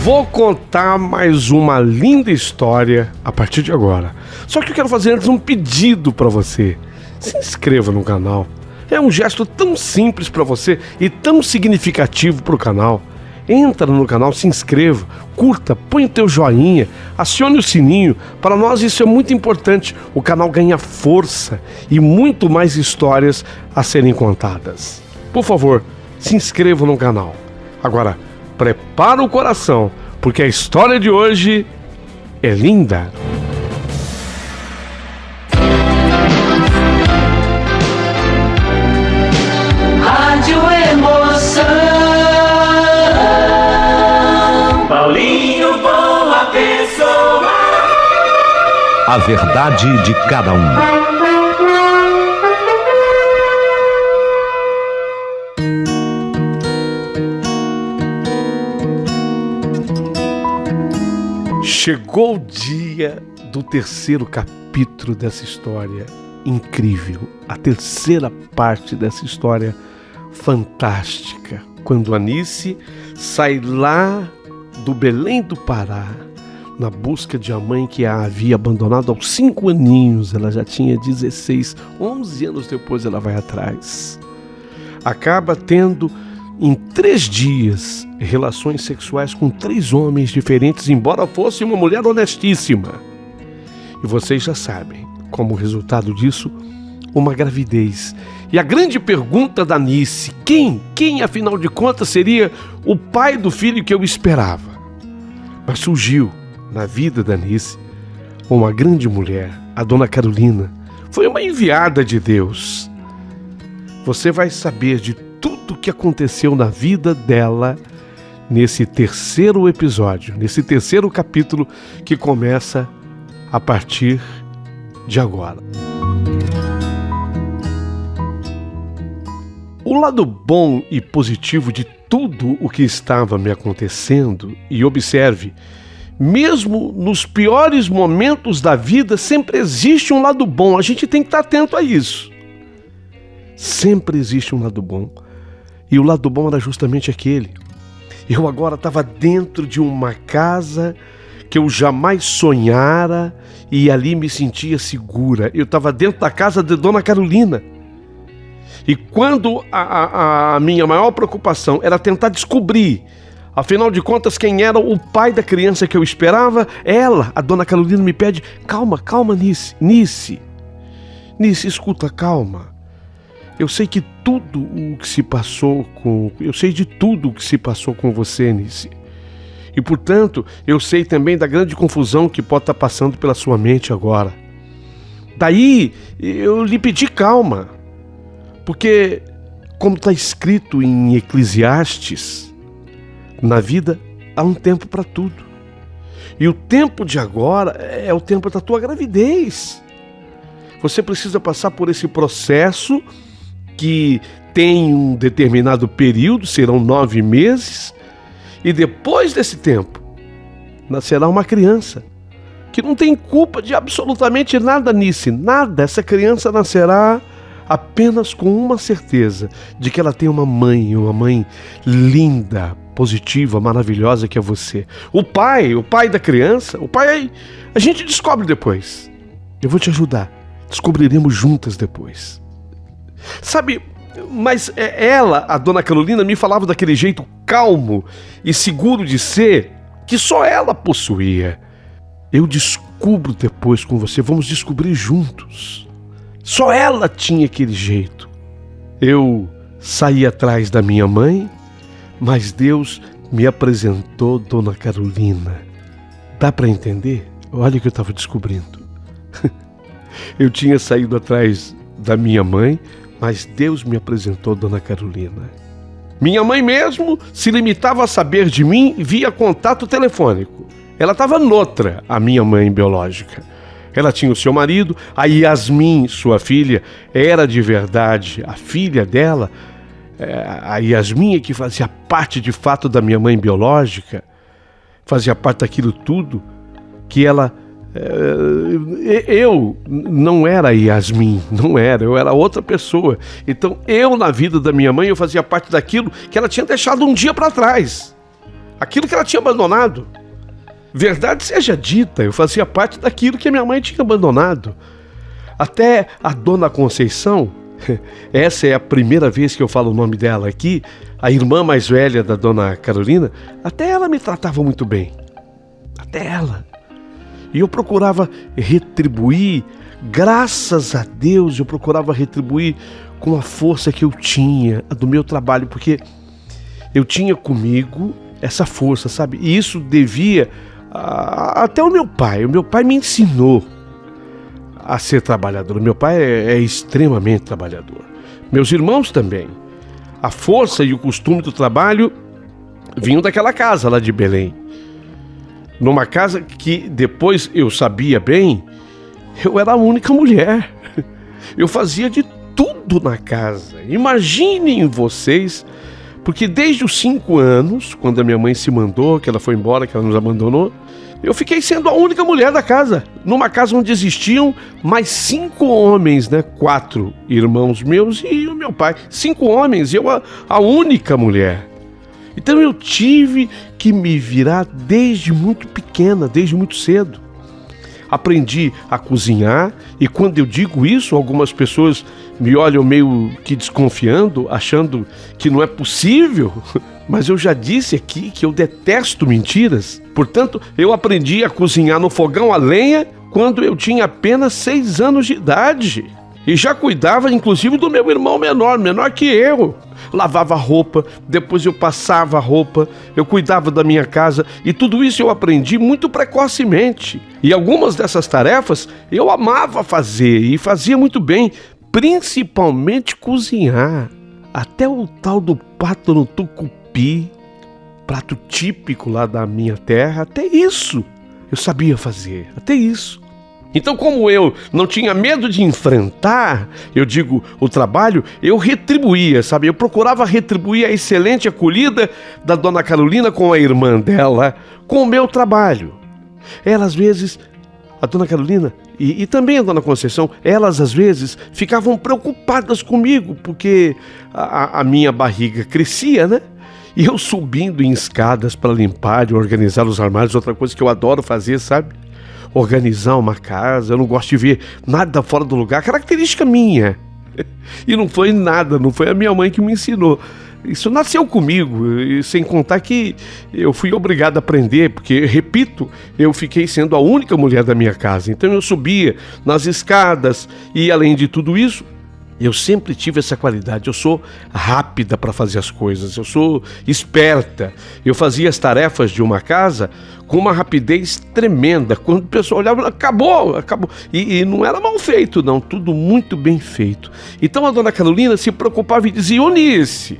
Vou contar mais uma linda história a partir de agora. Só que eu quero fazer antes um pedido para você. Se inscreva no canal. É um gesto tão simples para você e tão significativo para o canal. Entra no canal, se inscreva, curta, põe o teu joinha, acione o sininho. Para nós isso é muito importante. O canal ganha força e muito mais histórias a serem contadas. Por favor, se inscreva no canal. Agora, prepara o coração, porque a história de hoje é linda. Rádio Emoção. Paulinho Boa Pessoa. A verdade de cada um. Chegou o dia do terceiro capítulo dessa história incrível, a terceira parte dessa história fantástica, quando Anice sai lá do Belém do Pará na busca de uma mãe que a havia abandonado aos 5 aninhos. Ela já tinha 16, 11 anos depois ela vai atrás. Acaba tendo em 3 dias relações sexuais com 3 homens diferentes, embora fosse uma mulher honestíssima. E vocês já sabem, como resultado disso, uma gravidez. E a grande pergunta da Anice: quem afinal de contas seria o pai do filho que eu esperava? Mas surgiu na vida da Anice uma grande mulher, a Dona Carolina. Foi uma enviada de Deus. Você vai saber de tudo o que aconteceu na vida dela nesse terceiro episódio, nesse terceiro capítulo que começa a partir de agora. O lado bom e positivo de tudo o que estava me acontecendo, e observe, mesmo nos piores momentos da vida, sempre existe um lado bom. A gente tem que estar atento a isso. Sempre existe um lado bom. E o lado bom era justamente aquele. Eu agora estava dentro de uma casa que eu jamais sonhara e ali me sentia segura. Eu estava dentro da casa de Dona Carolina. E quando a minha maior preocupação era tentar descobrir, afinal de contas, quem era o pai da criança que eu esperava, ela, a Dona Carolina, me pede: calma, Nice, escuta, calma. Eu sei de tudo o que se passou com você, Anice. E, portanto, eu sei também da grande confusão que pode estar passando pela sua mente agora. Daí, eu lhe pedi calma. Porque, como está escrito em Eclesiastes, na vida há um tempo para tudo. E o tempo de agora é o tempo da tua gravidez. Você precisa passar por esse processo que tem um determinado período, serão 9 meses, e depois desse tempo nascerá uma criança que não tem culpa de absolutamente nada nisso, nada. Essa criança nascerá apenas com uma certeza de que ela tem uma mãe linda, positiva, maravilhosa, que é você. O pai da criança, a gente descobre depois. Eu vou te ajudar, descobriremos juntas depois. Sabe, mas ela, a Dona Carolina, me falava daquele jeito calmo e seguro de ser que só ela possuía. Eu descubro depois com você, vamos descobrir juntos. Só ela tinha aquele jeito. Eu saí atrás da minha mãe, mas Deus me apresentou Dona Carolina. Dá para entender? Olha o que eu estava descobrindo. Eu tinha saído atrás da minha mãe, mas Deus me apresentou Dona Carolina. Minha mãe mesmo se limitava a saber de mim via contato telefônico. Ela estava noutra, a minha mãe biológica. Ela tinha o seu marido, a Yasmin, sua filha, era de verdade a filha dela. A Yasmin, que fazia parte de fato da minha mãe biológica, fazia parte daquilo tudo que ela... Eu não era Yasmin, eu era outra pessoa. Então eu, na vida da minha mãe, eu fazia parte daquilo que ela tinha deixado um dia para trás. aquilo que ela tinha abandonado. Verdade seja dita, eu fazia parte daquilo que a minha mãe tinha abandonado. Até a dona Conceição, essa é a primeira vez que eu falo o nome dela aqui, a irmã mais velha da dona Carolina, até ela me tratava muito bem. Até ela. E eu procurava retribuir, graças a Deus, eu procurava retribuir com a força que eu tinha, a do meu trabalho, porque eu tinha comigo essa força, sabe? E isso devia até o meu pai. O meu pai me ensinou a ser trabalhador. O meu pai é extremamente trabalhador. Meus irmãos também. A força e o costume do trabalho vinham daquela casa lá de Belém. Numa casa que depois eu sabia bem, eu era a única mulher. Eu fazia de tudo na casa. Imaginem vocês, porque desde os 5 anos, quando a minha mãe se mandou, que ela foi embora, que ela nos abandonou, eu fiquei sendo a única mulher da casa. Numa casa onde existiam mais 5 homens, né? 4 irmãos meus e o meu pai. 5 homens, eu a única mulher. Então eu tive que me virar desde muito pequena, desde muito cedo. Aprendi a cozinhar e quando eu digo isso, algumas pessoas me olham meio que desconfiando, achando que não é possível. Mas eu já disse aqui que eu detesto mentiras. Portanto, eu aprendi a cozinhar no fogão a lenha quando eu tinha apenas 6 anos de idade. E já cuidava, inclusive, do meu irmão menor que eu. Lavava roupa, depois eu passava roupa, eu cuidava da minha casa e tudo isso eu aprendi muito precocemente. E algumas dessas tarefas eu amava fazer e fazia muito bem, principalmente cozinhar. Até o tal do pato no tucupi, prato típico lá da minha terra, até isso eu sabia fazer, até isso. Então, como eu não tinha medo de enfrentar, eu digo, o trabalho, eu retribuía, sabe? Eu procurava retribuir a excelente acolhida da dona Carolina com a irmã dela, com o meu trabalho. Ela, às vezes, a dona Carolina e também a dona Conceição, elas, às vezes, ficavam preocupadas comigo, porque a minha barriga crescia, né? E eu subindo em escadas para limpar e organizar os armários, outra coisa que eu adoro fazer, sabe? Organizar uma casa, eu não gosto de ver nada fora do lugar, característica minha. E não foi nada, não foi a minha mãe que me ensinou. Isso nasceu comigo, e sem contar que eu fui obrigado a aprender, porque, repito, eu fiquei sendo a única mulher da minha casa. Então eu subia nas escadas e, além de tudo isso, eu sempre tive essa qualidade. Eu sou rápida para fazer as coisas, eu sou esperta. Eu fazia as tarefas de uma casa com uma rapidez tremenda. Quando o pessoal olhava, acabou. E não era mal feito, não, tudo muito bem feito. Então a dona Carolina se preocupava e dizia: ô Nice,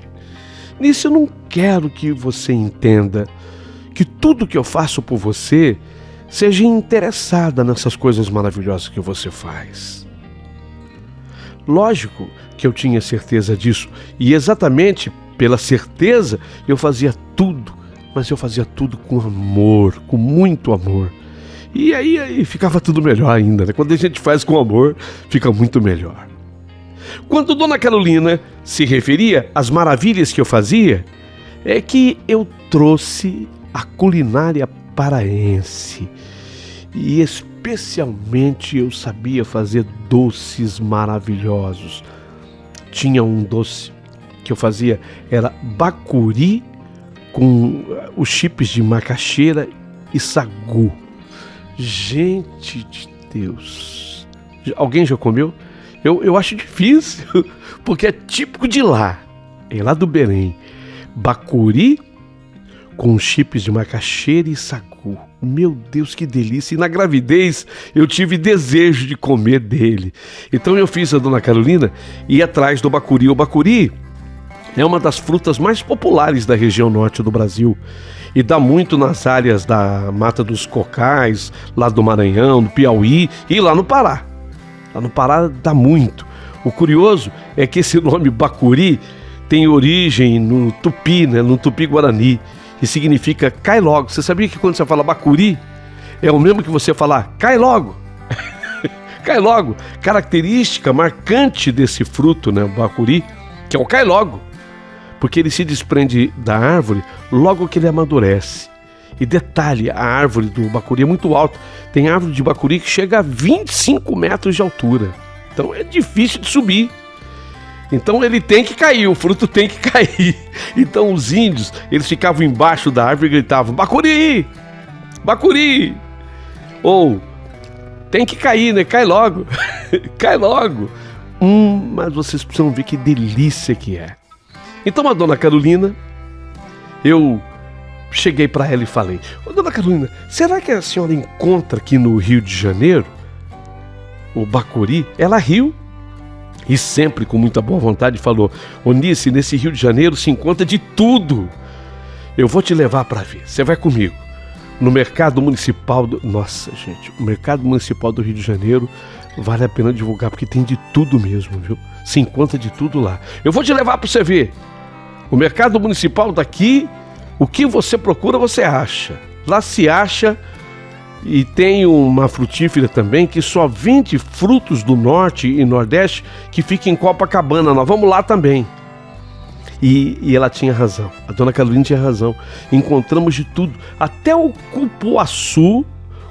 eu não quero que você entenda que tudo que eu faço por você seja interessada nessas coisas maravilhosas que você faz. Lógico que eu tinha certeza disso, e exatamente pela certeza eu fazia tudo, mas eu fazia tudo com amor, com muito amor. E aí ficava tudo melhor ainda, né? Quando a gente faz com amor, fica muito melhor. Quando dona Carolina se referia às maravilhas que eu fazia, é que eu trouxe a culinária paraense. E especialmente eu sabia fazer doces maravilhosos. Tinha um doce que eu fazia, era bacuri com os chips de macaxeira e sagu. Gente de Deus! Alguém já comeu? Eu acho difícil, porque é típico de lá. É lá do Belém. Bacuri com chips de macaxeira e sagu. Meu Deus, que delícia! E na gravidez eu tive desejo de comer dele. Então eu fiz a dona Carolina ir atrás do bacuri. O bacuri é uma das frutas mais populares da região norte do Brasil e dá muito nas áreas da Mata dos Cocais, lá do Maranhão, do Piauí e lá no Pará. Lá no Pará dá muito. O curioso é que esse nome bacuri tem origem no tupi, né, no tupi-guarani, e significa cai logo. Você sabia que quando você fala bacuri, é o mesmo que você falar cai logo? Cai logo. Característica marcante desse fruto, né, o bacuri, que é o cai logo. porque ele se desprende da árvore logo que ele amadurece. E detalhe, a árvore do bacuri é muito alta. Tem árvore de bacuri que chega a 25 metros de altura. Então é difícil de subir. Então ele tem que cair, o fruto tem que cair. Então os índios, eles ficavam embaixo da árvore e gritavam: bacuri! Bacuri! Ou, tem que cair, né? Cai logo. Cai logo. Mas vocês precisam ver que delícia que é. Então a dona Carolina, eu cheguei para ela e falei: ô, dona Carolina, será que a senhora encontra aqui no Rio de Janeiro o bacuri? Ela riu e sempre com muita boa vontade falou: Onice, nesse Rio de Janeiro se encontra de tudo. Eu vou te levar para ver, você vai comigo. No mercado municipal Nossa, gente, o mercado municipal do Rio de Janeiro vale a pena divulgar, porque tem de tudo mesmo, viu? Se encontra de tudo lá. Eu vou te levar para você ver. O mercado municipal daqui, o que você procura, você acha. Lá se acha. E tem uma frutífera também que só vende frutos do norte e nordeste, que fica em Copacabana. Nós vamos lá também. E ela tinha razão, a dona Carolina tinha razão. Encontramos de tudo, até o cupuaçu,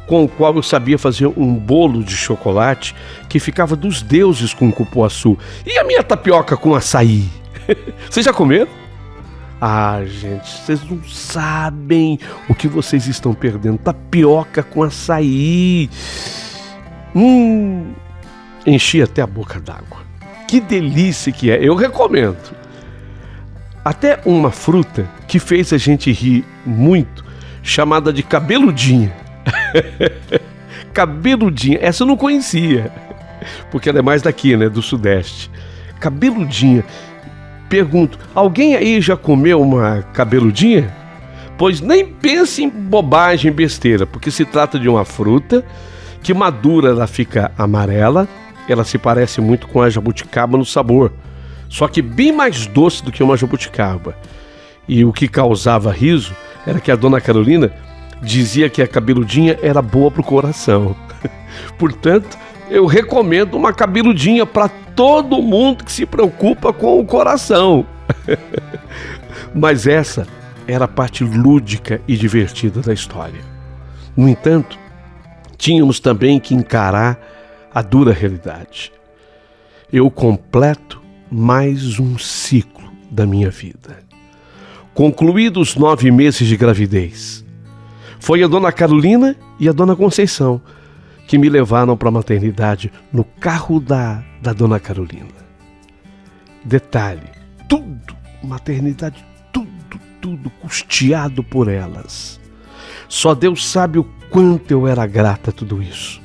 com o qual eu sabia fazer um bolo de chocolate que ficava dos deuses com cupuaçu. E a minha tapioca com açaí? Vocês já comeram? Ah, gente, vocês não sabem o que vocês estão perdendo. Tapioca com açaí. Enchi até a boca d'água. Que delícia que é, eu recomendo. Até uma fruta que fez a gente rir muito, chamada de cabeludinha. Cabeludinha, essa eu não conhecia, porque ela é mais daqui, né, do Sudeste. Cabeludinha. Pergunto, alguém aí já comeu uma cabeludinha? Pois nem pense em bobagem, besteira, porque se trata de uma fruta que madura, ela fica amarela, ela se parece muito com a jabuticaba no sabor, só que bem mais doce do que uma jabuticaba. E o que causava riso era que a dona Carolina dizia que a cabeludinha era boa pro coração. Portanto, eu recomendo uma cabeludinha para todo mundo que se preocupa com o coração. Mas essa era a parte lúdica e divertida da história. No entanto, tínhamos também que encarar a dura realidade. Eu completo mais um ciclo da minha vida. Concluídos 9 meses de gravidez, foi a dona Carolina e a dona Conceição que me levaram para a maternidade no carro da dona Carolina. Detalhe, tudo, maternidade, tudo custeado por elas. Só Deus sabe o quanto eu era grata a tudo isso.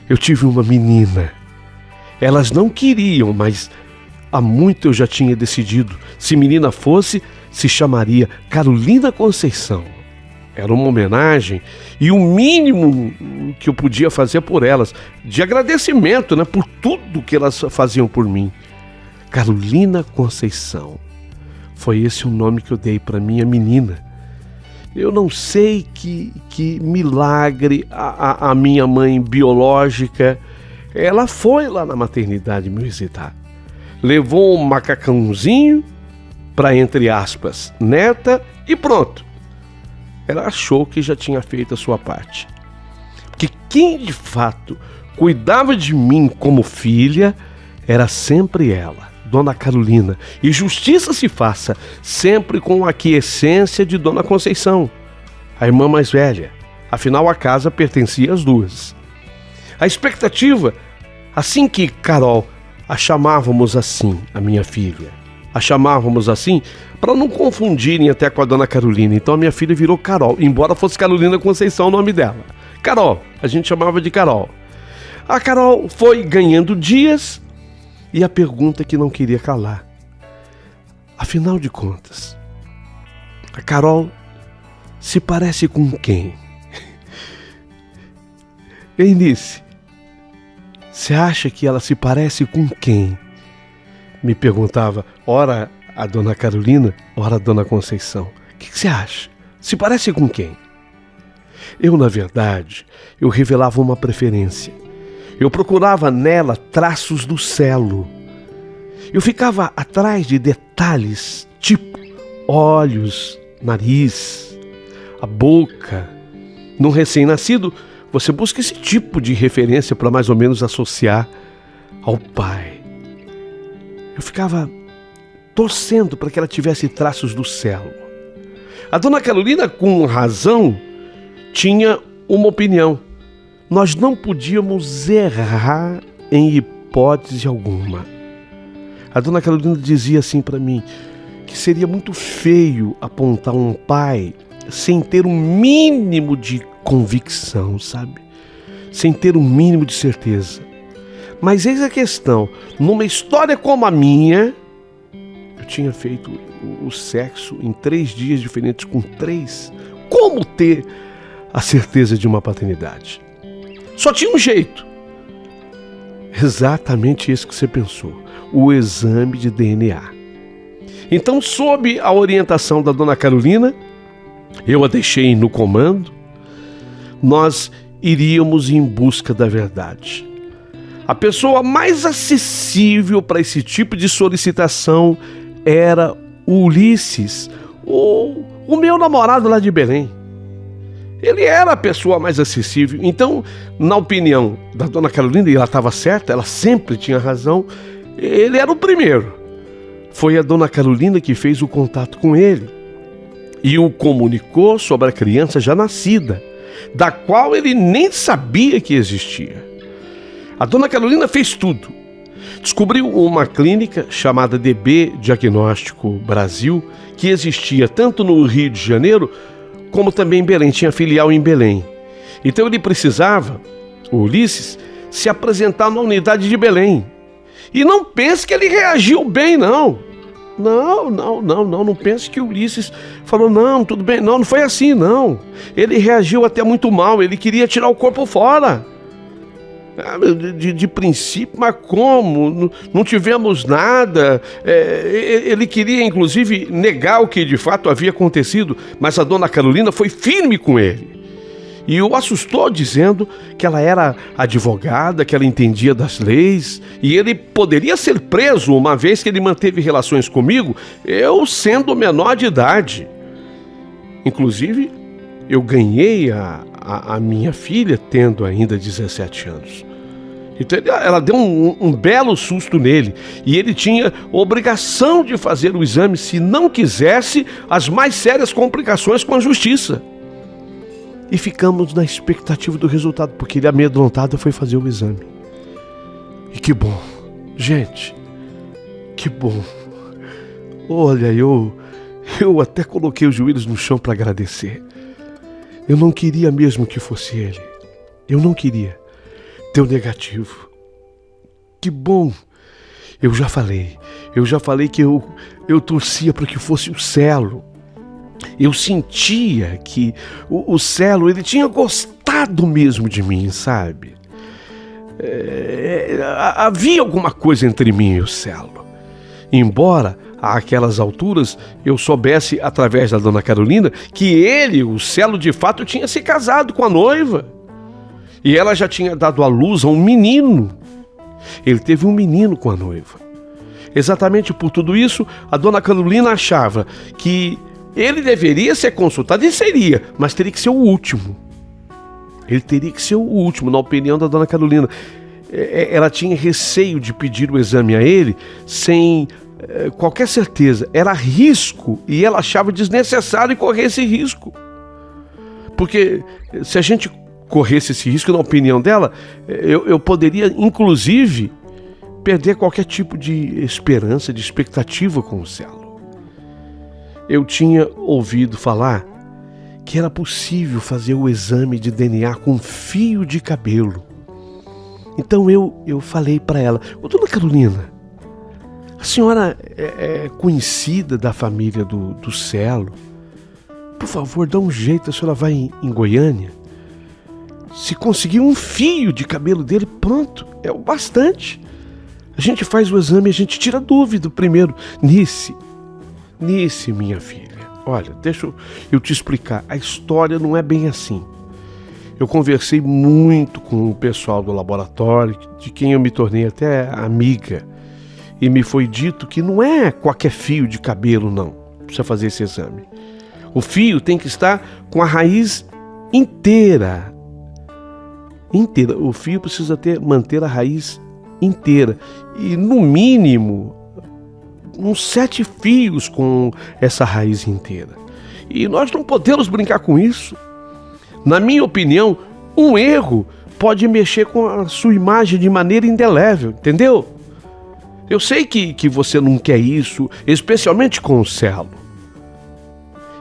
Eu tive uma menina. Elas não queriam, mas há muito eu já tinha decidido. Se menina fosse, se chamaria Carolina Conceição. Era uma homenagem e o mínimo que eu podia fazer por elas, de agradecimento, né, por tudo que elas faziam por mim. Carolina Conceição. Foi esse o nome que eu dei para minha menina. Eu não sei que milagre a minha mãe biológica, ela foi lá na maternidade me visitar. Levou um macacãozinho para, entre aspas, neta, e pronto. Ela achou que já tinha feito a sua parte. Porque quem de fato cuidava de mim como filha era sempre ela, dona Carolina. E justiça se faça sempre com a aquiescência de dona Conceição, a irmã mais velha. Afinal, a casa pertencia às duas. A expectativa, assim que Carol, a chamávamos assim, a minha filha, a chamávamos assim para não confundirem até com a dona Carolina. Então a minha filha virou Carol, embora fosse Carolina Conceição o nome dela. Carol, a gente chamava de Carol. A Carol foi ganhando dias e a pergunta que não queria calar. Afinal de contas, a Carol se parece com quem? Eunice, você acha que ela se parece com quem? Me perguntava, ora a dona Carolina, ora a dona Conceição. O que você acha? Se parece com quem? Eu, na verdade, eu revelava uma preferência. Eu procurava nela traços do Celo. Eu ficava atrás de detalhes, tipo olhos, nariz, a boca. Num recém-nascido, você busca esse tipo de referência para mais ou menos associar ao pai. Eu ficava torcendo para que ela tivesse traços do celo. A dona Carolina, com razão, tinha uma opinião. Nós não podíamos errar em hipótese alguma. A dona Carolina dizia assim para mim que seria muito feio apontar um pai sem ter um mínimo de convicção, sabe? Sem ter um mínimo de certeza. Mas eis a questão, numa história como a minha, eu tinha feito o sexo em 3 dias diferentes com 3. Como ter a certeza de uma paternidade? Só tinha um jeito. Exatamente isso que você pensou. O exame de DNA. Então, sob a orientação da dona Carolina, eu a deixei no comando, nós iríamos em busca da verdade. A pessoa mais acessível para esse tipo de solicitação era o Ulisses, o meu namorado lá de Belém. Ele era a pessoa mais acessível. Então, na opinião da dona Carolina, e ela estava certa, ela sempre tinha razão, ele era o primeiro. Foi a dona Carolina que fez o contato com ele e o comunicou sobre a criança já nascida, da qual ele nem sabia que existia. A dona Carolina fez tudo. Descobriu uma clínica chamada DB Diagnóstico Brasil, que existia tanto no Rio de Janeiro, como também em Belém, tinha filial em Belém. Então ele precisava, o Ulisses, se apresentar na unidade de Belém. E não pense que ele reagiu bem, não. Não pense que o Ulisses falou, não, tudo bem, não foi assim, não. Ele reagiu até muito mal, ele queria tirar o corpo fora. De princípio, mas como? Não tivemos nada. Ele queria, inclusive, negar o que de fato havia acontecido, mas a dona Carolina foi firme com ele. E o assustou dizendo que ela era advogada, que ela entendia das leis, e ele poderia ser preso uma vez que ele manteve relações comigo, eu sendo menor de idade. Inclusive, eu ganhei a minha filha tendo ainda 17 anos. Então ela deu um belo susto nele, e ele tinha obrigação de fazer o exame se não quisesse as mais sérias complicações com a justiça. E ficamos na expectativa do resultado, porque ele, amedrontado, foi fazer o exame. E que bom, gente, que bom. Olha, eu até coloquei os joelhos no chão para agradecer. Eu não queria mesmo que fosse ele. Eu não queria. Deu negativo. Que bom. Eu já falei que eu torcia para que fosse o Celo. Eu sentia que o Celo, ele tinha gostado mesmo de mim, sabe? Havia alguma coisa entre mim e o Celo. Embora, àquelas alturas, eu soubesse, através da dona Carolina, que ele, o Celo, de fato, tinha se casado com a noiva. E ela já tinha dado à luz a um menino. Ele teve um menino com a noiva. Exatamente por tudo isso, a dona Carolina achava que ele deveria ser consultado, e seria, mas teria que ser o último. Ele teria que ser o último, na opinião da dona Carolina. Ela tinha receio de pedir o exame a ele sem qualquer certeza. Era risco, e ela achava desnecessário correr esse risco. Porque se a gente corresse esse risco, na opinião dela, eu poderia, inclusive, perder qualquer tipo de esperança, de expectativa com o Celo. Eu tinha ouvido falar que era possível fazer o exame de DNA com fio de cabelo. Então eu falei para ela, dona Carolina, a senhora é conhecida da família do Celo? Por favor, dá um jeito, a senhora vai em Goiânia? Se conseguir um fio de cabelo dele, pronto, é o bastante. A gente faz o exame, a gente tira a dúvida primeiro. Nice, minha filha, olha, deixa eu te explicar, a história não é bem assim. Eu conversei muito com o pessoal do laboratório, de quem eu me tornei até amiga, e me foi dito que não é qualquer fio de cabelo, não, precisa fazer esse exame. O fio tem que estar com a raiz inteira. O fio precisa manter a raiz inteira. E no mínimo, uns 7 fios com essa raiz inteira. E nós não podemos brincar com isso. Na minha opinião, um erro pode mexer com a sua imagem de maneira indelével, entendeu? Eu sei que você não quer isso, especialmente com o Celo.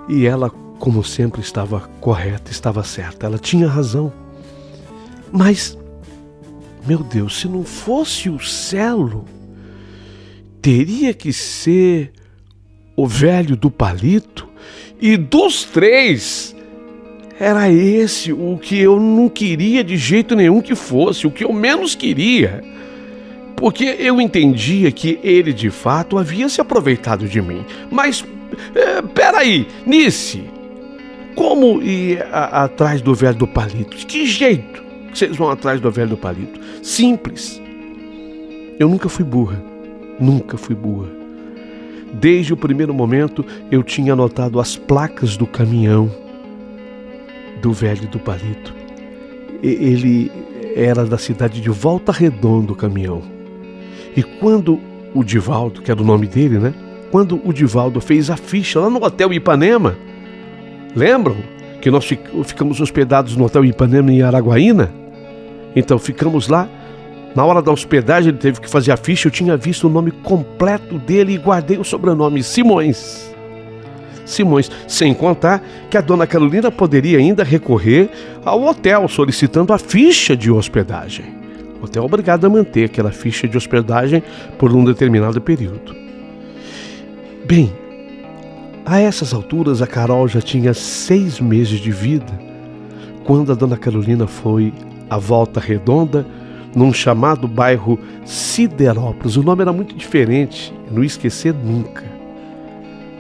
E ela, como sempre, estava correta, estava certa, ela tinha razão. Mas, meu Deus, se não fosse o Celo, teria que ser o velho do palito? E dos 3, era esse o que eu não queria de jeito nenhum que fosse, o que eu menos queria. Porque eu entendia que ele de fato havia se aproveitado de mim. Mas, peraí, Nice, como ir atrás do velho do palito? De que jeito que vocês vão atrás do velho do palito? Simples. Eu nunca fui burra. Desde o primeiro momento eu tinha anotado as placas do caminhão do velho do palito. Ele era da cidade de Volta Redonda, o caminhão. E quando o Divaldo, que era o nome dele, né? Quando o Divaldo fez a ficha lá no Hotel Ipanema, lembram que nós ficamos hospedados no Hotel Ipanema em Araguaína? Então ficamos lá. Na hora da hospedagem ele teve que fazer a ficha. Eu tinha visto o nome completo dele e guardei o sobrenome Simões. Sem contar que a dona Carolina poderia ainda recorrer ao hotel solicitando a ficha de hospedagem. O hotel é obrigado a manter aquela ficha de hospedagem por um determinado período. Bem, a essas alturas a Carol já tinha 6 meses de vida quando a dona Carolina foi à Volta Redonda, num chamado bairro Siderópolis. O nome era muito diferente, não ia esquecer nunca.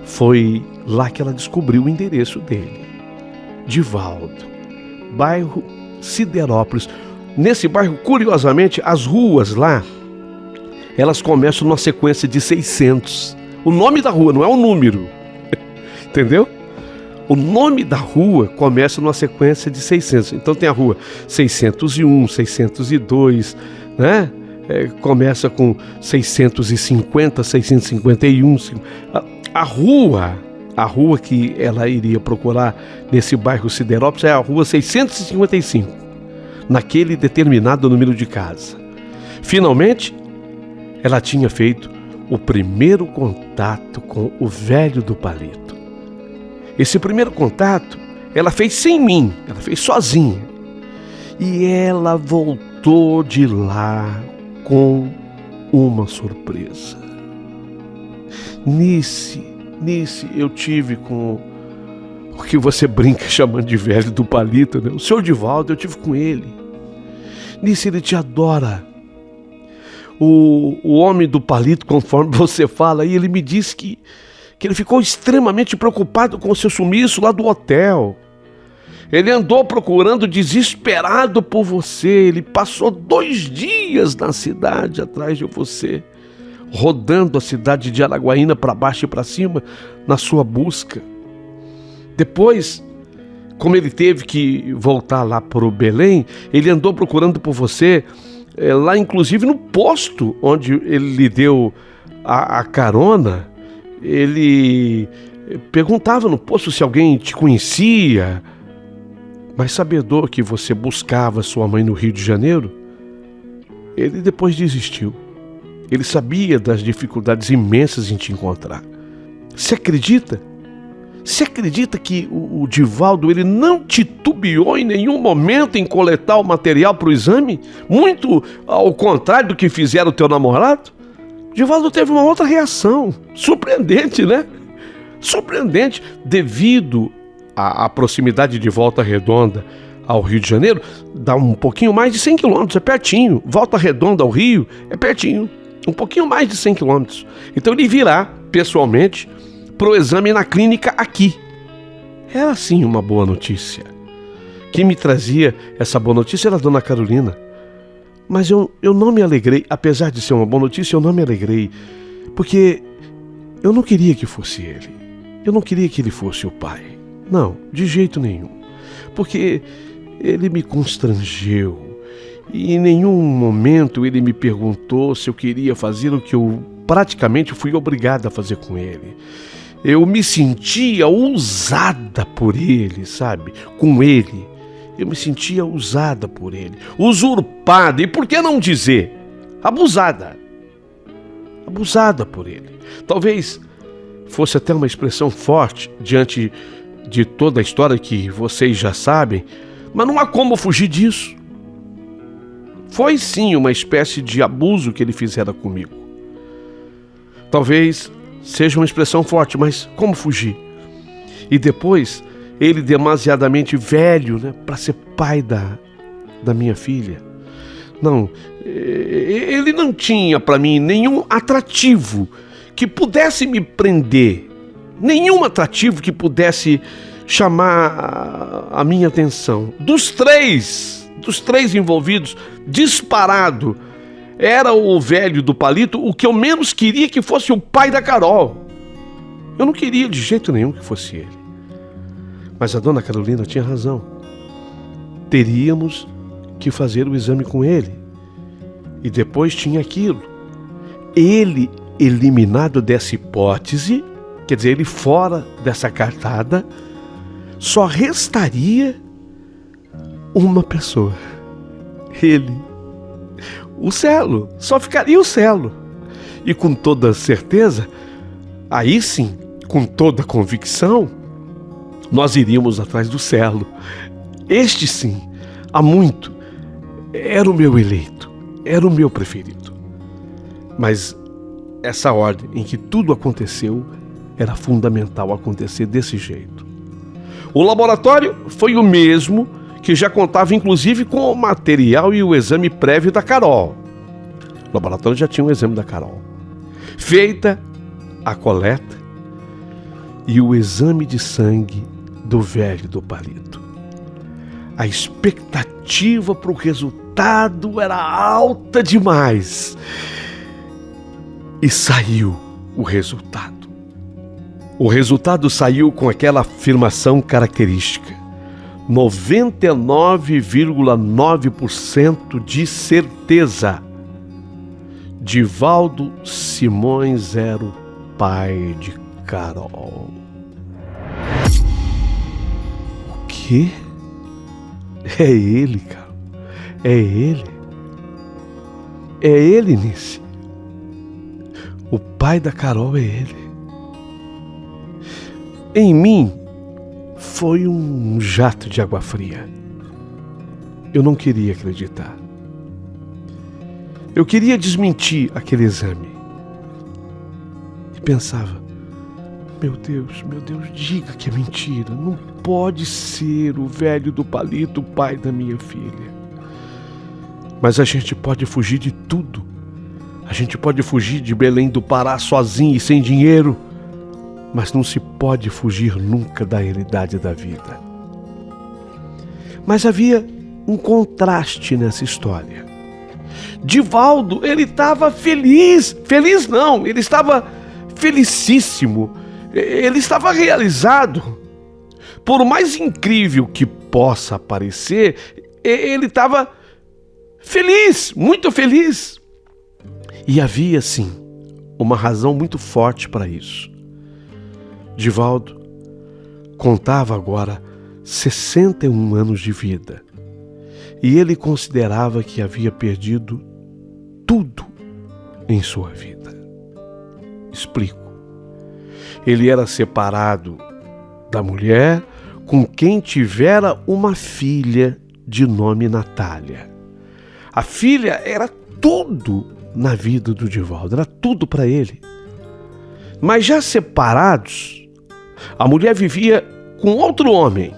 Foi lá que ela descobriu o endereço dele. Divaldo, bairro Siderópolis. Nesse bairro, curiosamente, as ruas lá, elas começam numa sequência de 600. O nome da rua, não é o número. Entendeu? O nome da rua começa numa sequência de 600. Então tem a rua 601, 602, né? Começa com 650, 651. A rua que ela iria procurar nesse bairro Siderópolis é a rua 655. Naquele determinado número de casa. Finalmente, ela tinha feito o primeiro contato com o velho do palito. Esse primeiro contato, ela fez sem mim, ela fez sozinha. E ela voltou de lá com uma surpresa. Nice, eu tive com o que você brinca chamando de velho do palito, né? O senhor Divaldo, eu tive com ele. Nice, ele te adora. O homem do palito, conforme você fala, e ele me disse que ele ficou extremamente preocupado com o seu sumiço lá do hotel. Ele andou procurando desesperado por você. Ele passou 2 dias na cidade atrás de você, rodando a cidade de Araguaína para baixo e para cima na sua busca. Depois, como ele teve que voltar lá para o Belém, ele andou procurando por você, lá inclusive no posto onde ele lhe deu a carona. Ele perguntava no posto se alguém te conhecia, mas sabedor que você buscava sua mãe no Rio de Janeiro, ele depois desistiu. Ele sabia das dificuldades imensas em te encontrar. Você acredita? Você acredita que o Divaldo, ele não titubeou em nenhum momento em coletar o material para o exame? Muito ao contrário do que fizeram o teu namorado? Divaldo teve uma outra reação, surpreendente, né? Surpreendente, devido à proximidade de Volta Redonda ao Rio de Janeiro, dá um pouquinho mais de 100 quilômetros, é pertinho. Volta Redonda ao Rio é pertinho, um pouquinho mais de 100 quilômetros. Então ele virá, pessoalmente, para o exame na clínica aqui. Era sim uma boa notícia. Quem me trazia essa boa notícia era a dona Carolina. Mas eu não me alegrei, apesar de ser uma boa notícia, eu não me alegrei, porque eu não queria que fosse ele. Eu não queria que ele fosse o pai. Não, de jeito nenhum. Porque ele me constrangeu. E em nenhum momento ele me perguntou se eu queria fazer o que eu praticamente fui obrigado a fazer com ele. Eu me sentia usada por ele, sabe? Com ele. Eu me sentia usada por ele. Usurpada. E por que não dizer? Abusada. Abusada por ele. Talvez fosse até uma expressão forte diante de toda a história que vocês já sabem, mas não há como fugir disso. Foi sim uma espécie de abuso que ele fizera comigo. Talvez seja uma expressão forte, mas como fugir? E depois, ele demasiadamente velho, né, para ser pai da minha filha. Não, ele não tinha para mim nenhum atrativo que pudesse me prender, nenhum atrativo que pudesse chamar a minha atenção. Dos três envolvidos, disparado, era o velho do palito o que eu menos queria que fosse o pai da Carol. Eu não queria de jeito nenhum que fosse ele. Mas a dona Carolina tinha razão. Teríamos que fazer o exame com ele. E depois tinha aquilo. Ele eliminado dessa hipótese, quer dizer, ele fora dessa cartada, só restaria uma pessoa. Ele. O Celo. Só ficaria o Celo. E com toda certeza, aí sim, com toda convicção, nós iríamos atrás do Celo. Este sim, há muito, era o meu eleito, era o meu preferido. Mas essa ordem em que tudo aconteceu, era fundamental acontecer desse jeito. O laboratório foi o mesmo que já contava inclusive com o material e o exame prévio da Carol. O laboratório já tinha um exame da Carol. Feita a coleta e o exame de sangue do velho do palito. A expectativa para o resultado era alta demais. E saiu o resultado. O resultado saiu com aquela afirmação característica. 99,9% de certeza. Divaldo Simões era o pai de Carol. O quê? É ele, cara. É ele. É ele, Nice. O pai da Carol é ele. Em mim, foi um jato de água fria. Eu não queria acreditar. Eu queria desmentir aquele exame. E pensava, meu Deus, diga que é mentira. Não pode ser o velho do palito o pai da minha filha. Mas a gente pode fugir de tudo. A gente pode fugir de Belém do Pará sozinho e sem dinheiro. Mas não se pode fugir nunca da realidade da vida. Mas havia um contraste nessa história. Divaldo, ele estava feliz. Feliz não, ele estava felicíssimo. Ele estava realizado. Por mais incrível que possa parecer, ele estava feliz, muito feliz. E havia, sim, uma razão muito forte para isso. Divaldo contava agora 61 anos de vida e ele considerava que havia perdido tudo em sua vida. Explico. Ele era separado da mulher com quem tivera uma filha de nome Natália. A filha era tudo na vida do Divaldo, era tudo para ele. Mas já separados, a mulher vivia com outro homem.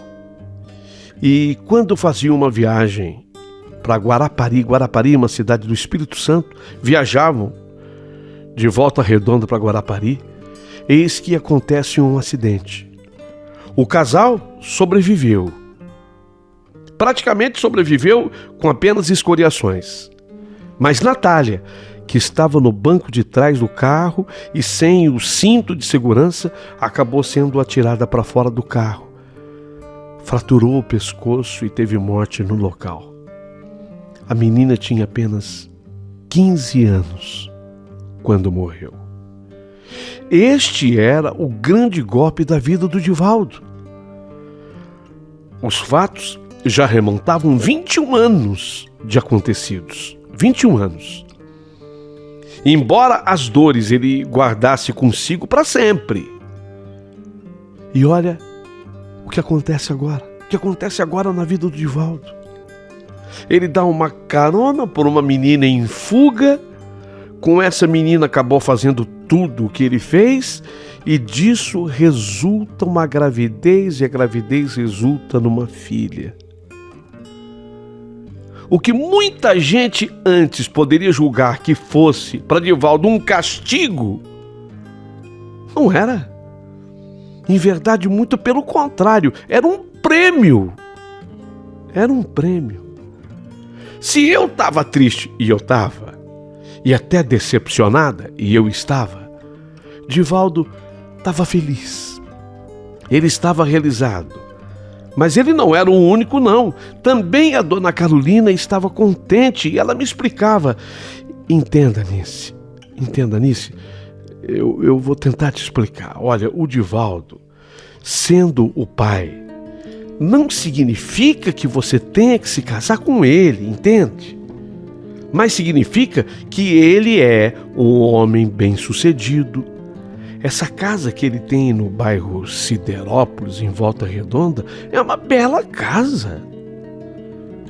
E quando faziam uma viagem para Guarapari, uma cidade do Espírito Santo, viajavam de Volta Redonda para Guarapari, eis que acontece um acidente. O casal sobreviveu. Praticamente sobreviveu com apenas escoriações. Mas Natália, que estava no banco de trás do carro e sem o cinto de segurança, acabou sendo atirada para fora do carro. Fraturou o pescoço e teve morte no local. A menina tinha apenas 15 anos quando morreu. Este era o grande golpe da vida do Divaldo. Os fatos já remontavam 21 anos de acontecidos. 21 anos. Embora as dores ele guardasse consigo para sempre. E olha o que acontece agora. O que acontece agora na vida do Divaldo. Ele dá uma carona por uma menina em fuga. Com essa menina acabou fazendo tudo o que ele fez. E disso resulta uma gravidez. E a gravidez resulta numa filha. O que muita gente antes poderia julgar que fosse para Divaldo um castigo, não era. Em verdade, muito pelo contrário, era um prêmio. Era um prêmio. Se eu estava triste, e eu estava, e até decepcionada, e eu estava, Divaldo estava feliz. Ele estava realizado. Mas ele não era o único, não. Também a dona Carolina estava contente e ela me explicava. Entenda, Nice, eu vou tentar te explicar. Olha, o Divaldo, sendo o pai, não significa que você tenha que se casar com ele, entende? Mas significa que ele é um homem bem-sucedido. Essa casa que ele tem no bairro Siderópolis, em Volta Redonda, é uma bela casa.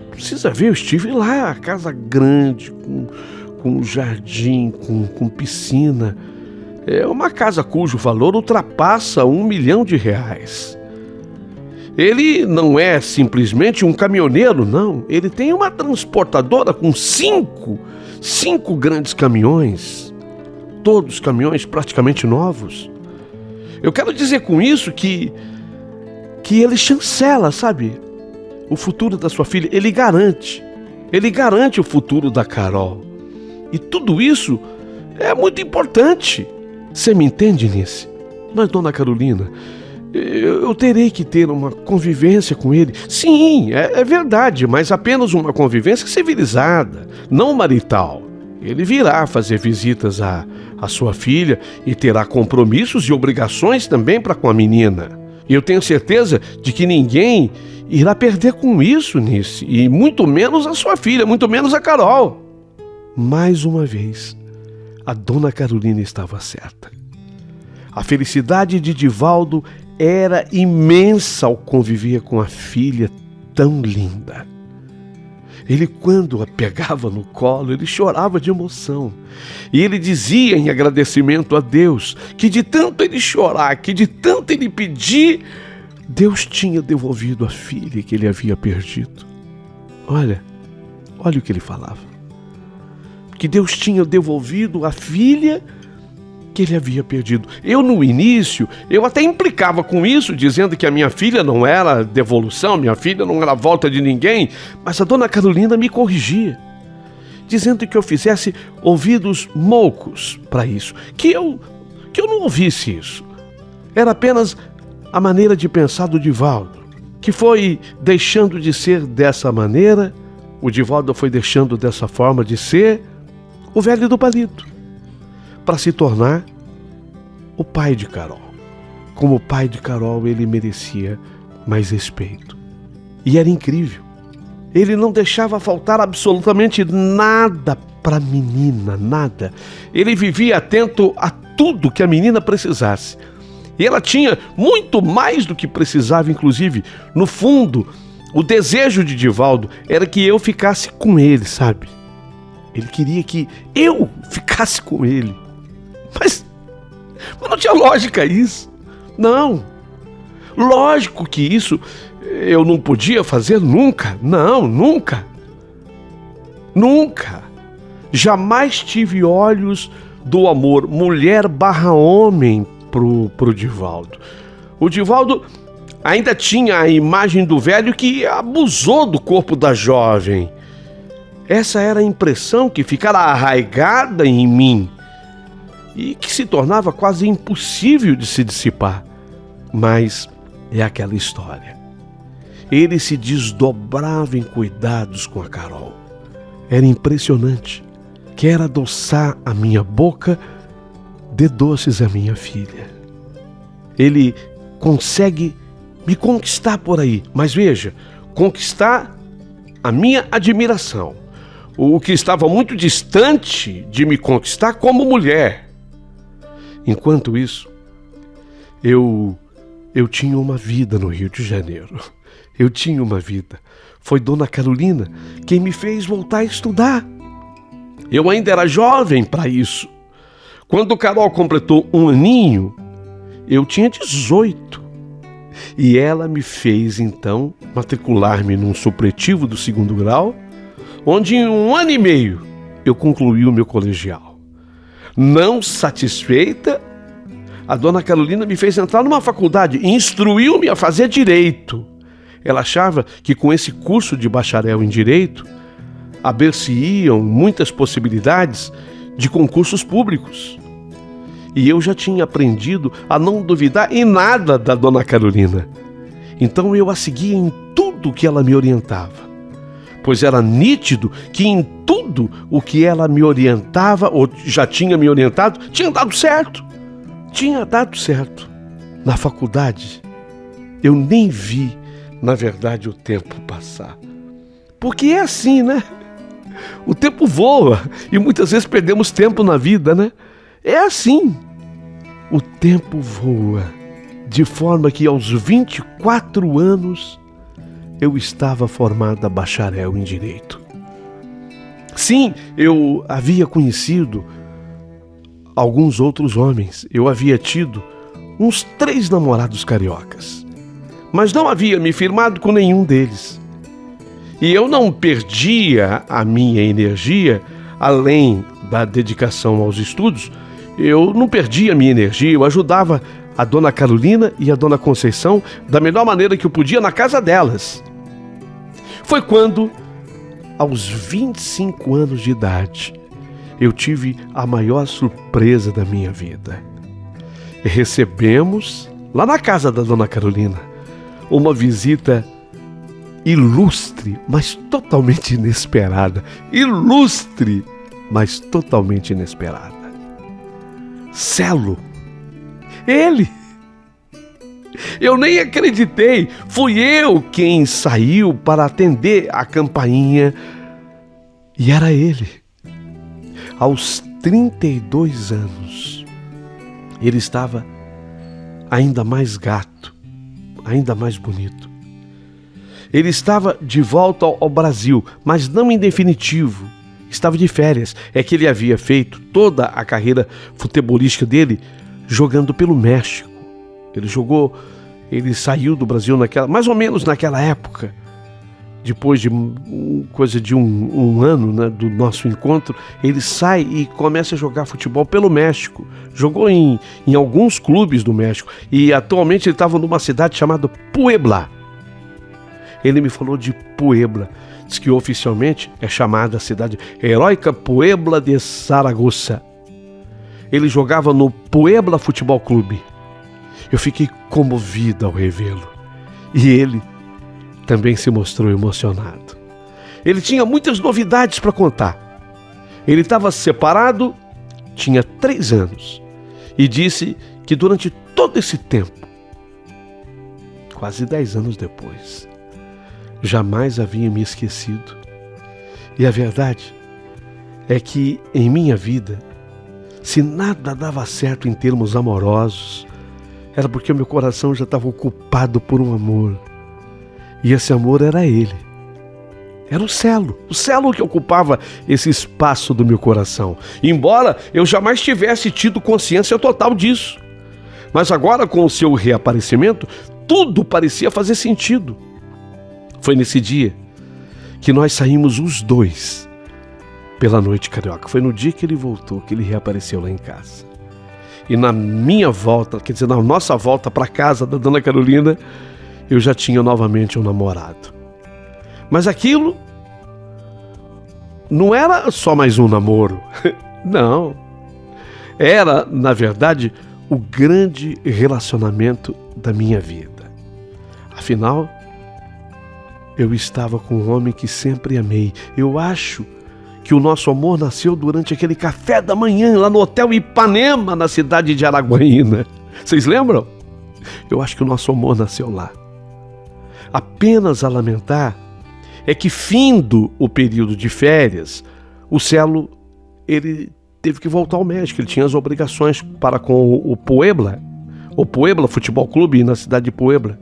Precisa ver, eu estive lá, a casa grande, com jardim, com piscina. É uma casa cujo valor ultrapassa R$1 milhão. Ele não é simplesmente um caminhoneiro, não. Ele tem uma transportadora com cinco grandes caminhões. Todos os caminhões praticamente novos. Eu quero dizer com isso que ele chancela, sabe? O futuro da sua filha. Ele garante o futuro da Carol. E tudo isso é muito importante. Você me entende, Nice? Mas, dona Carolina, eu terei que ter uma convivência com ele. Sim, é verdade, mas apenas uma convivência civilizada, não marital. Ele virá fazer visitas à sua filha e terá compromissos e obrigações também para com a menina. E eu tenho certeza de que ninguém irá perder com isso, Nice, e muito menos a sua filha, muito menos a Carol. Mais uma vez, a dona Carolina estava certa. A felicidade de Divaldo era imensa ao conviver com a filha tão linda. Ele, quando a pegava no colo, ele chorava de emoção. E ele dizia em agradecimento a Deus que de tanto ele chorar, que de tanto ele pedir, Deus tinha devolvido a filha que ele havia perdido. Olha o que ele falava. Que Deus tinha devolvido a filha que ele havia perdido. Eu, no início, eu até implicava com isso, dizendo que a minha filha não era devolução, minha filha não era volta de ninguém, mas a dona Carolina me corrigia, dizendo que eu fizesse ouvidos moucos para isso, que eu não ouvisse isso. Era apenas a maneira de pensar do Divaldo, que foi deixando de ser dessa maneira. O Divaldo foi deixando dessa forma de ser o velho do palito, para se tornar o pai de Carol. Como pai de Carol, ele merecia mais respeito. E era incrível. Ele não deixava faltar absolutamente nada para a menina, nada. Ele vivia atento a tudo que a menina precisasse. E ela tinha muito mais do que precisava, inclusive. No fundo, o desejo de Divaldo era que eu ficasse com ele, sabe? Ele queria que eu ficasse com ele. Mas não tinha lógica isso. Não. Lógico que isso eu não podia fazer nunca. Não, nunca. Nunca. Jamais tive olhos do amor mulher/homem pro Divaldo. O Divaldo ainda tinha a imagem do velho que abusou do corpo da jovem. Essa era a impressão que ficara arraigada em mim e que se tornava quase impossível de se dissipar. Mas é aquela história. Ele se desdobrava em cuidados com a Carol. Era impressionante. Quer adoçar a minha boca, dê doces à minha filha. Ele consegue me conquistar por aí, mas veja, conquistar a minha admiração. O que estava muito distante de me conquistar como mulher. Enquanto isso, eu tinha uma vida no Rio de Janeiro. Eu tinha uma vida. Foi Dona Carolina quem me fez voltar a estudar. Eu ainda era jovem para isso. Quando Carol completou 1 aninho, eu tinha 18. E ela me fez, então, matricular-me num supletivo do 2º grau, onde em 1 ano e meio eu concluí o meu colegial. Não satisfeita, a Dona Carolina me fez entrar numa faculdade e instruiu-me a fazer direito. Ela achava que com esse curso de bacharel em direito, aber-se-iam muitas possibilidades de concursos públicos. E eu já tinha aprendido a não duvidar em nada da Dona Carolina. Então eu a seguia em tudo que ela me orientava, pois era nítido que em tudo o que ela me orientava, ou já tinha me orientado, tinha dado certo. Tinha dado certo. Na faculdade, eu nem vi, na verdade, o tempo passar. Porque é assim, né? O tempo voa e muitas vezes perdemos tempo na vida, né? É assim. O tempo voa, de forma que aos 24 anos eu estava formada bacharel em Direito. Sim, eu havia conhecido alguns outros homens. Eu havia tido uns 3 namorados cariocas, mas não havia me firmado com nenhum deles. E eu não perdia a minha energia, além da dedicação aos estudos, eu não perdia a minha energia, eu ajudava a Dona Carolina e a Dona Conceição da melhor maneira que eu podia na casa delas. Foi quando, aos 25 anos de idade, eu tive a maior surpresa da minha vida. Recebemos, lá na casa da Dona Carolina, uma visita ilustre, mas totalmente inesperada. Ilustre, mas totalmente inesperada. Celo. Ele. Eu nem acreditei. Fui eu quem saiu para atender a campainha. E era ele. Aos 32 anos, ele estava ainda mais gato, ainda mais bonito. Ele estava de volta ao Brasil, mas não em definitivo. Estava de férias. É que ele havia feito toda a carreira futebolística dele jogando pelo México. Ele saiu do Brasil mais ou menos naquela época. Depois de coisa de um ano, né, do nosso encontro, ele sai e começa a jogar futebol pelo México. Jogou em alguns clubes do México. E atualmente ele estava numa cidade chamada Puebla. Ele me falou de Puebla. Diz que oficialmente é chamada a cidade Heroica Puebla de Zaragoza. Ele jogava no Puebla Futebol Clube. Eu fiquei comovido ao revê-lo. E ele também se mostrou emocionado. Ele tinha muitas novidades para contar. Ele estava separado, tinha 3 anos. E disse que durante todo esse tempo, quase 10 anos depois, jamais havia me esquecido. E a verdade é que em minha vida, se nada dava certo em termos amorosos, era porque o meu coração já estava ocupado por um amor. E esse amor era ele. Era o Celo que ocupava esse espaço do meu coração. Embora eu jamais tivesse tido consciência total disso. Mas agora, com o seu reaparecimento, tudo parecia fazer sentido. Foi nesse dia que nós saímos os 2 pela noite carioca. Foi no dia que ele voltou, que ele reapareceu lá em casa. E na minha volta, quer dizer, na nossa volta para casa da Dona Carolina, eu já tinha novamente um namorado. Mas aquilo não era só mais um namoro. Não. Era, na verdade, o grande relacionamento da minha vida. Afinal, eu estava com um homem que sempre amei. Eu acho que o nosso amor nasceu durante aquele café da manhã lá no Hotel Ipanema, na cidade de Araguaína. Vocês lembram? Eu acho que o nosso amor nasceu lá. Apenas a lamentar é que, findo o período de férias, o Celo, ele teve que voltar ao México. Ele tinha as obrigações para com o Puebla Futebol Clube, na cidade de Puebla.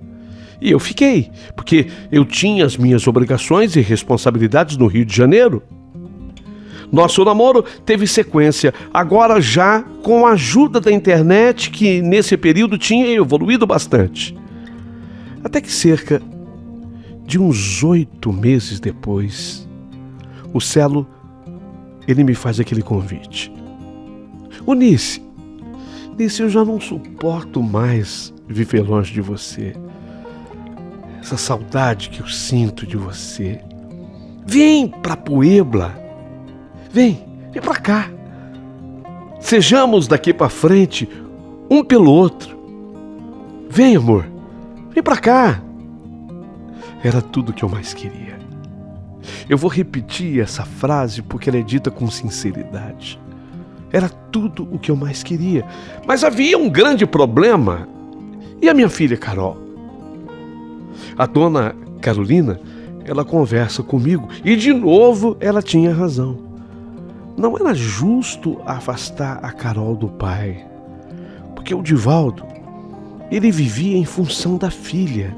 E eu fiquei, porque eu tinha as minhas obrigações e responsabilidades no Rio de Janeiro. Nosso namoro teve sequência, agora já com a ajuda da internet, que nesse período tinha evoluído bastante. Até que cerca de uns 8 meses depois, o Celo, ele me faz aquele convite. Ô Nice, eu já não suporto mais viver longe de você. Essa saudade que eu sinto de você. Vem pra Puebla. Vem pra cá. Sejamos daqui pra frente um pelo outro. Vem, amor. Vem pra cá. Era tudo que eu mais queria. Eu vou repetir essa frase porque ela é dita com sinceridade. Era tudo o que eu mais queria. Mas havia um grande problema. E a minha filha Carol? A dona Carolina, ela conversa comigo e de novo ela tinha razão. Não era justo afastar a Carol do pai, porque o Divaldo, ele vivia em função da filha.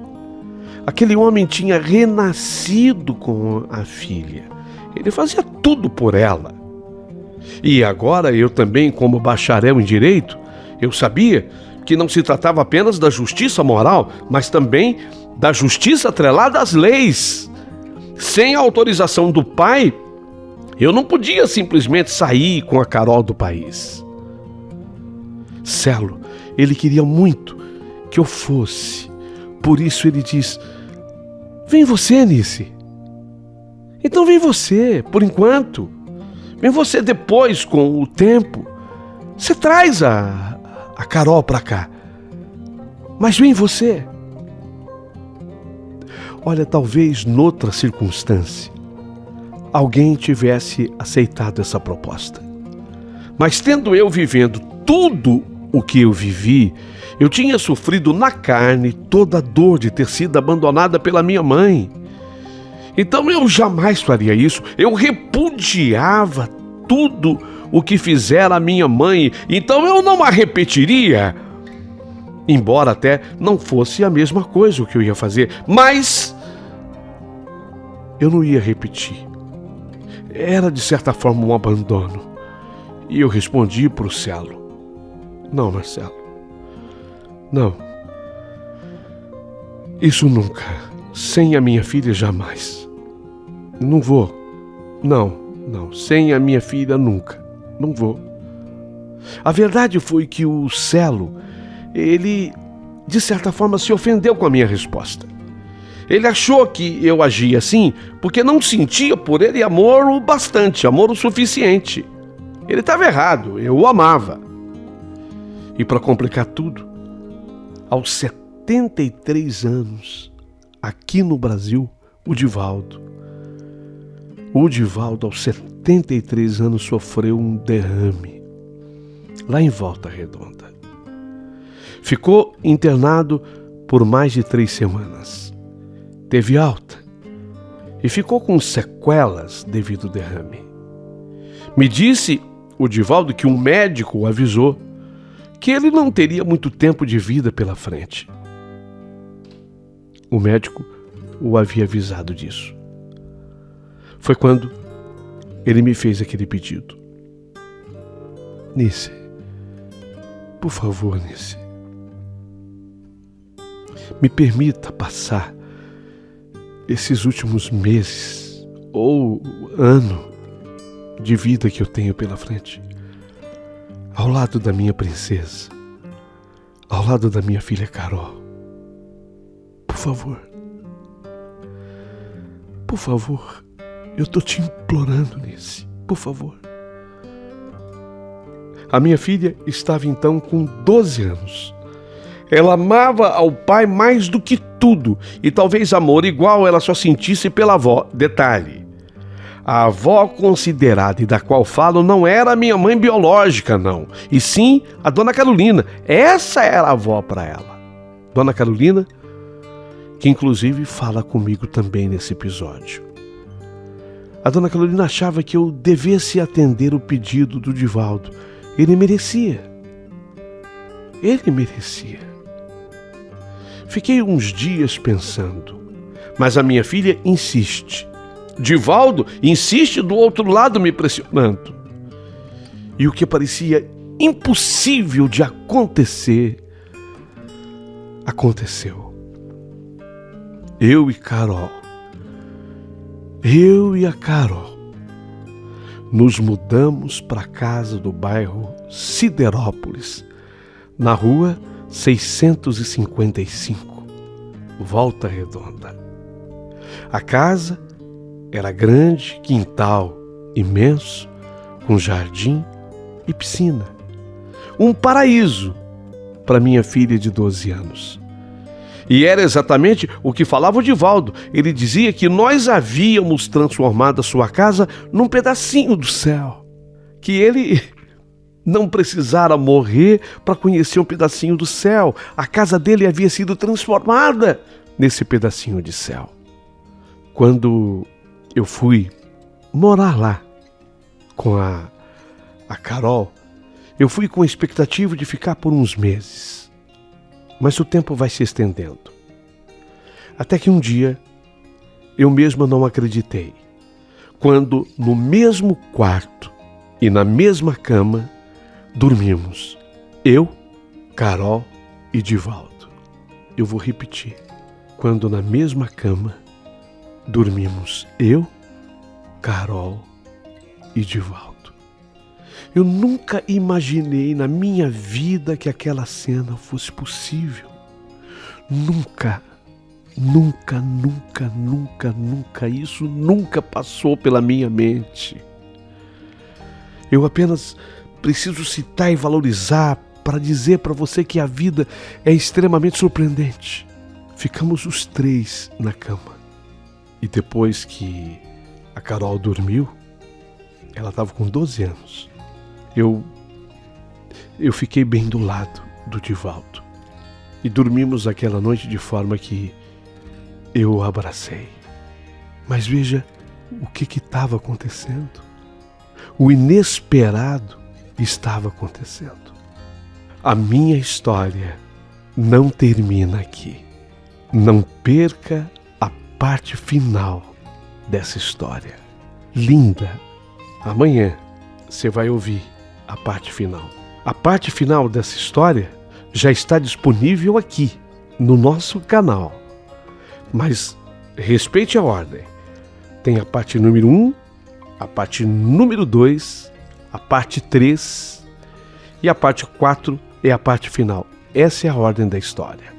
Aquele homem tinha renascido com a filha. Ele fazia tudo por ela. E agora eu também, como bacharel em direito, eu sabia que não se tratava apenas da justiça moral, mas também da justiça atrelada às leis. Sem a autorização do pai, eu não podia simplesmente sair com a Carol do país. Celo, ele queria muito que eu fosse. Por isso ele diz: vem você, Nice. Então vem você, por enquanto. Vem você depois, com o tempo. Você traz a Carol pra cá. Mas vem você. Olha, talvez noutra circunstância alguém tivesse aceitado essa proposta. Mas tendo eu vivendo tudo o que eu vivi, eu tinha sofrido na carne toda a dor de ter sido abandonada pela minha mãe. Então eu jamais faria isso. Eu repudiava tudo o que fizera a minha mãe. Então eu não a repetiria. Embora até não fosse a mesma coisa o que eu ia fazer. Mas eu não ia repetir. Era de certa forma um abandono. E eu respondi para o Celo: não, Marcelo. Não. Isso nunca. Sem a minha filha, jamais. Não vou. Não. Sem a minha filha, nunca. Não vou. A verdade foi que o Celo, ele, de certa forma, se ofendeu com a minha resposta. Ele achou que eu agia assim porque não sentia por ele amor o bastante, amor o suficiente. Ele estava errado, eu o amava. E para complicar tudo, aos 73 anos, aqui no Brasil, o Divaldo, aos 73 anos, sofreu um derrame lá em Volta Redonda. Ficou internado por mais de 3 semanas. Teve alta e ficou com sequelas devido ao derrame. Me disse o Divaldo que um médico o avisou que ele não teria muito tempo de vida pela frente. O médico o havia avisado disso. Foi quando ele me fez aquele pedido: Nice, por favor, Nice, me permita passar esses últimos meses ou ano de vida que eu tenho pela frente ao lado da minha princesa, ao lado da minha filha Carol. Por favor. Por favor. eu tô te implorando, Nice, por favor. A minha filha estava então com 12 anos. Ela amava ao pai mais do que tudo, e talvez amor igual ela só sentisse pela avó. Detalhe, a avó considerada e da qual falo não era a minha mãe biológica, não, e sim a Dona Carolina. Essa era a avó para ela. Dona Carolina, que inclusive fala comigo também nesse episódio. A Dona Carolina achava que eu devesse atender o pedido do Divaldo. Ele merecia. Ele merecia. Fiquei uns dias pensando, mas a minha filha insiste. Divaldo insiste do outro lado me pressionando. E o que parecia impossível de acontecer, aconteceu. Eu e a Carol, nos mudamos para a casa do bairro Siderópolis, na rua 655, Volta Redonda. A casa era grande, quintal imenso, com jardim e piscina. Um paraíso para minha filha de 12 anos. E era exatamente o que falava o Divaldo. Ele dizia que nós havíamos transformado a sua casa num pedacinho do céu. Que ele não precisara morrer para conhecer um pedacinho do céu. A casa dele havia sido transformada nesse pedacinho de céu. Quando eu fui morar lá com a Carol, eu fui com a expectativa de ficar por uns meses. Mas o tempo vai se estendendo. Até que um dia, eu mesma não acreditei. Quando no mesmo quarto e na mesma cama, dormimos. Eu, Carol e Divaldo. Eu vou repetir. Quando na mesma cama, dormimos eu, Carol e Divaldo. Eu nunca imaginei na minha vida que aquela cena fosse possível. Nunca, nunca, nunca, nunca, nunca. Isso nunca passou pela minha mente. Eu apenas preciso citar e valorizar para dizer para você que a vida é extremamente surpreendente. Ficamos os três na cama. E depois que a Carol dormiu, ela estava com 12 anos. Eu fiquei bem do lado do Divaldo. E dormimos aquela noite de forma que eu o abracei. Mas veja o que estava acontecendo. O inesperado estava acontecendo. A minha história não termina aqui. Não perca a parte final dessa história. Linda. Amanhã você vai ouvir a parte final. A parte final dessa história já está disponível aqui, no nosso canal. Mas respeite a ordem. Tem a parte número 1, a parte número 2, a parte 3 e a parte 4 é a parte final. Essa é a ordem da história.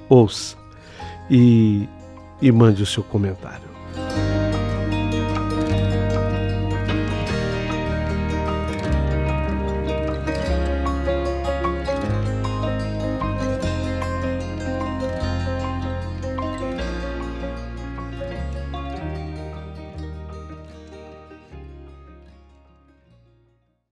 Ouça e mande o seu comentário.